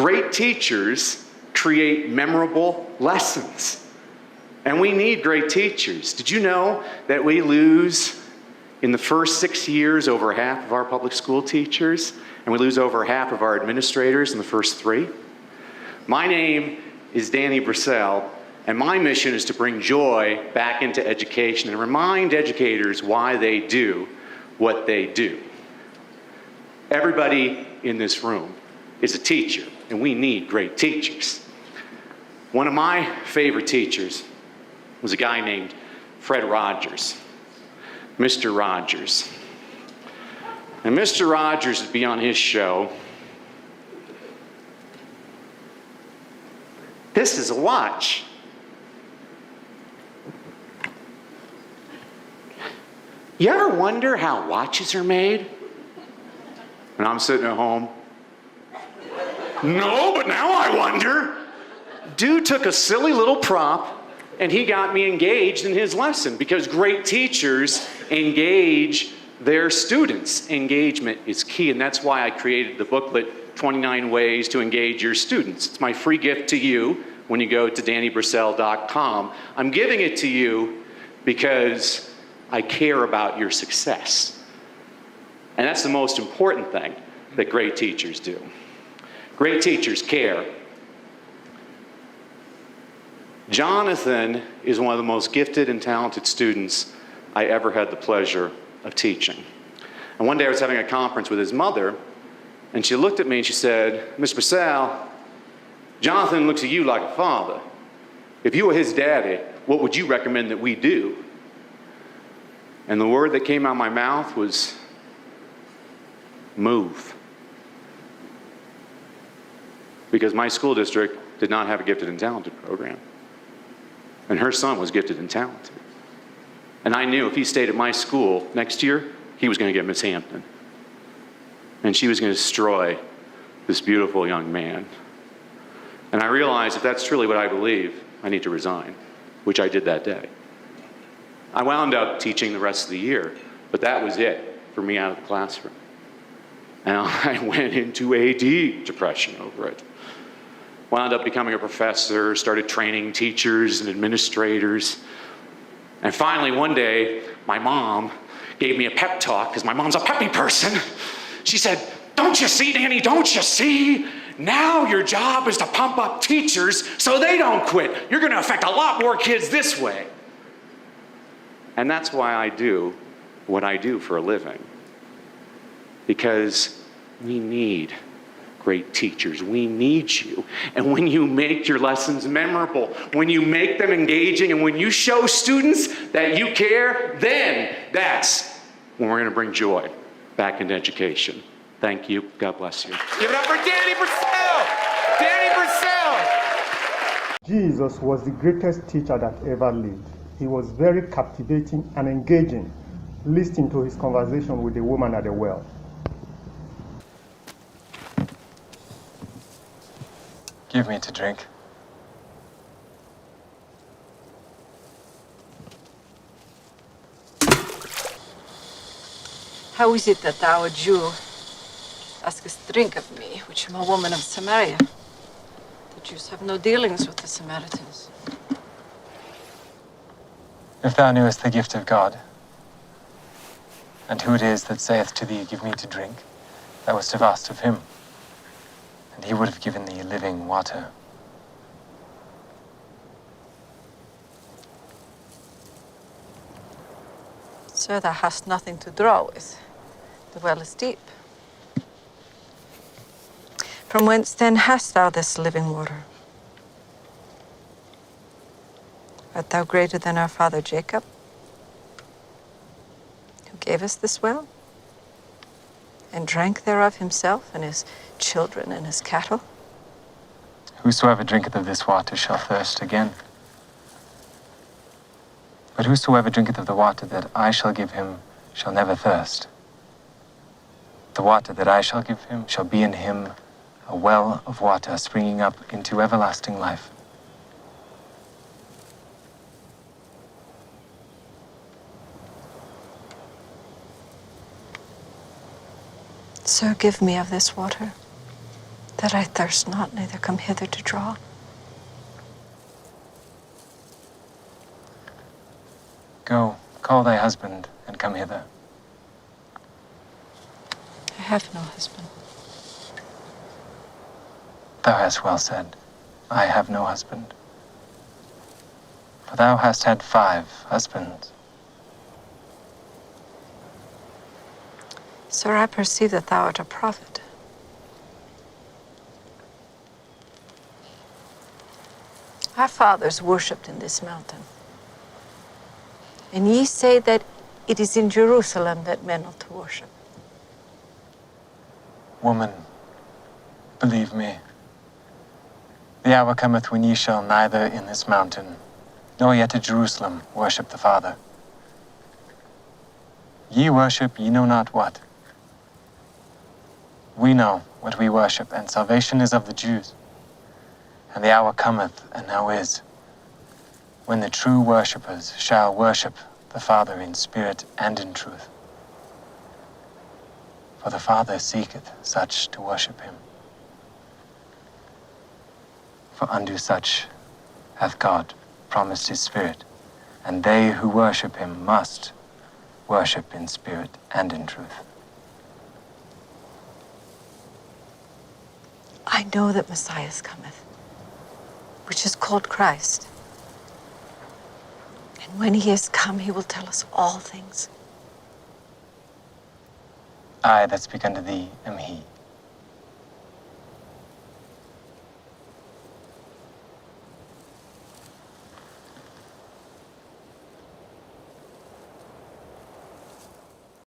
Great teachers create memorable lessons. And we need great teachers. Did you know that we lose in the first 6 years over half of our public school teachers, and we lose over half of our administrators in the first 3? My name is Danny Brissell, and my mission is to bring joy back into education and remind educators why they do what they do. Everybody in this room is a teacher, and we need great teachers. One of my favorite teachers was a guy named Fred Rogers, Mr. Rogers. And Mr. Rogers would be on his show. This is a watch. You ever wonder how watches are made? And I'm sitting at home. No, but now I wonder. Dude took a silly little prop and he got me engaged in his lesson, because great teachers engage their students. Engagement is key, and that's why I created the booklet, 29 Ways to Engage Your Students. It's my free gift to you when you go to DannyBrissell.com. I'm giving it to you because I care about your success. And that's the most important thing that great teachers do. Great teachers care. Jonathan is one of the most gifted and talented students I ever had the pleasure of teaching. And one day I was having a conference with his mother, and she looked at me and she said, "Mr. Brissell, Jonathan looks at you like a father. If you were his daddy, what would you recommend that we do?" And the word that came out of my mouth was, move. Because my school district did not have a gifted and talented program. And her son was gifted and talented. And I knew if he stayed at my school next year, he was going to get Miss Hampton. And she was going to destroy this beautiful young man. And I realized if that's truly what I believe, I need to resign, which I did that day. I wound up teaching the rest of the year, but that was it for me out of the classroom. And I went into a deep depression over it. Wound up becoming a professor, started training teachers and administrators. And finally, one day, my mom gave me a pep talk, because my mom's a peppy person. She said, "Don't you see, Danny, don't you see? Now your job is to pump up teachers so they don't quit. You're going to affect a lot more kids this way." And that's why I do what I do for a living. Because we need great teachers. We need you. And when you make your lessons memorable, when you make them engaging, and when you show students that you care, then that's when we're going to bring joy back into education. Thank you. God bless you. Give it up for Danny Brissell! Danny Brissell! Jesus was the greatest teacher that ever lived. He was very captivating and engaging. Listen to his conversation with the woman at the well. Give me to drink. How is it that thou, a Jew, askest drink of me, which am a woman of Samaria? The Jews have no dealings with the Samaritans. If thou knewest the gift of God, and who it is that saith to thee, "Give me to drink," thou wouldst have asked of him, and he would have given thee living water. Sir, thou hast nothing to draw with. The well is deep. From whence then hast thou this living water? Art thou greater than our father Jacob, who gave us this well, and drank thereof himself, and his children, and his cattle? Whosoever drinketh of this water shall thirst again. But whosoever drinketh of the water that I shall give him shall never thirst. The water that I shall give him shall be in him a well of water springing up into everlasting life. Sir, give me of this water, that I thirst not, neither come hither to draw. Go, call thy husband, and come hither. I have no husband. Thou hast well said, I have no husband. For thou hast had 5 husbands. Sir, I perceive that thou art a prophet. Our fathers worshipped in this mountain. And ye say that it is in Jerusalem that men ought to worship. Woman, believe me, the hour cometh when ye shall neither in this mountain, nor yet at Jerusalem, worship the Father. Ye worship ye know not what. We know what we worship, and salvation is of the Jews. And the hour cometh, and now is, when the true worshippers shall worship the Father in spirit and in truth. For the Father seeketh such to worship him. For unto such hath God promised his Spirit, and they who worship him must worship in spirit and in truth. I know that Messiah cometh, which is called Christ. And when he is come, he will tell us all things. I that speak unto thee am he.